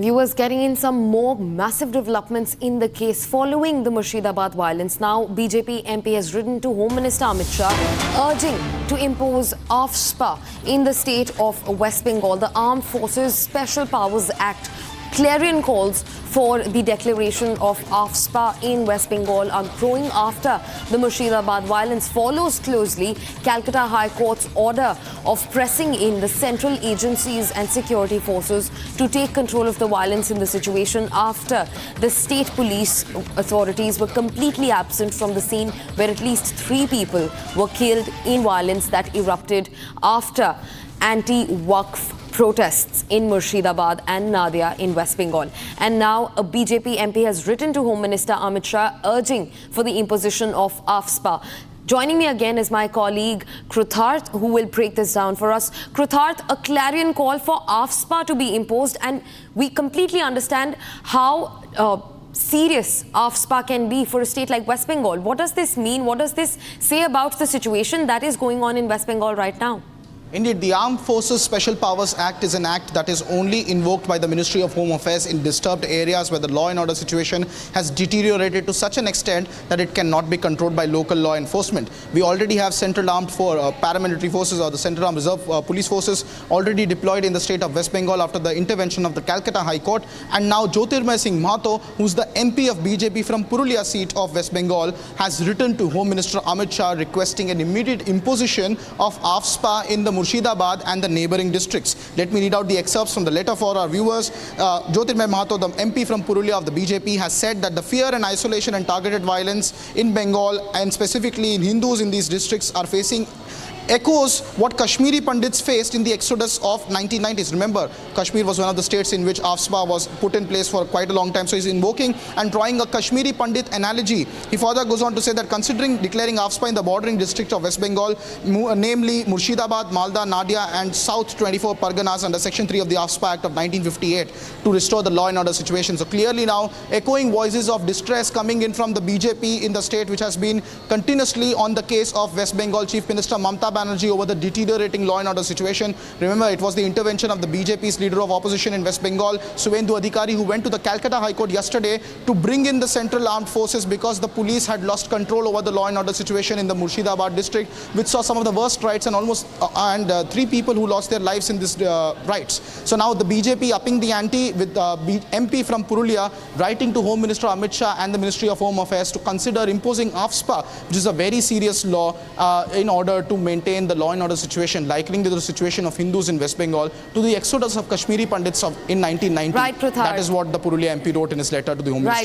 Viewers, getting in some more massive developments in the case following the Murshidabad violence. Now, BJP MP has written to Home Minister Amit Shah urging to impose AFSPA in the state of West Bengal. The Armed Forces Special Powers Act clarion calls for the declaration of AFSPA in West Bengal are growing after the Murshidabad violence follows closely Calcutta High Court's order of pressing in the central agencies and security forces to take control of the violence in the situation after the state police authorities were completely absent from the scene, where at least 3 people were killed in violence that erupted after anti-Waqf protests in Murshidabad and Nadia in West Bengal. And now a BJP MP has written to Home Minister Amit Shah urging for the imposition of AFSPA. Joining me again is my colleague Krutharth, who will break this down for us. Krutharth, a clarion call for AFSPA to be imposed, and we completely understand how serious AFSPA can be for a state like West Bengal. What does this mean? What does this say about the situation that is going on in West Bengal right now? Indeed, the Armed Forces Special Powers Act is an act that is only invoked by the Ministry of Home Affairs in disturbed areas where the law and order situation has deteriorated to such an extent that it cannot be controlled by local law enforcement. We already have Central Armed Paramilitary Forces, or the Central Armed Reserve Police Forces, already deployed in the state of West Bengal after the intervention of the Calcutta High Court. And now Jyotirmay Singh Mahato, who's the MP of BJP from Purulia seat of West Bengal, has written to Home Minister Amit Shah requesting an immediate imposition of AFSPA in the Murshidabad and the neighboring districts. Let me read out the excerpts from the letter for our viewers. Jyotirmay Mahato, the MP from Purulia of the BJP, has said that the fear and isolation and targeted violence in Bengal, and specifically in Hindus in these districts, are facing echoes what Kashmiri Pandits faced in the exodus of 1990s. Remember, Kashmir was one of the states in which AFSPA was put in place for quite a long time. So he's invoking and drawing a Kashmiri Pandit analogy. He further goes on to say that considering declaring AFSPA in the bordering district of West Bengal, namely Murshidabad, Malda, Nadia and South 24 Parganas under Section 3 of the AFSPA Act of 1958 to restore the law and order situation. So clearly now echoing voices of distress coming in from the BJP in the state, which has been continuously on the case of West Bengal Chief Minister Mamta Banerjee over the deteriorating law and order situation. Remember, it was the intervention of the BJP's leader of opposition in West Bengal, Suvendu Adhikari, who went to the Calcutta High Court yesterday to bring in the central armed forces because the police had lost control over the law and order situation in the Murshidabad district, which saw some of the worst riots and almost 3 people who lost their lives in these riots. So now the BJP upping the ante with MP from Purulia writing to Home Minister Amit Shah and the Ministry of Home Affairs to consider imposing AFSPA, which is a very serious law, in order to maintain the law and order situation, likening to the situation of Hindus in West Bengal to the exodus of Kashmiri Pandits in 1990. Right, Krutharth. That is what the Purulia MP wrote in his letter to the Home Ministry.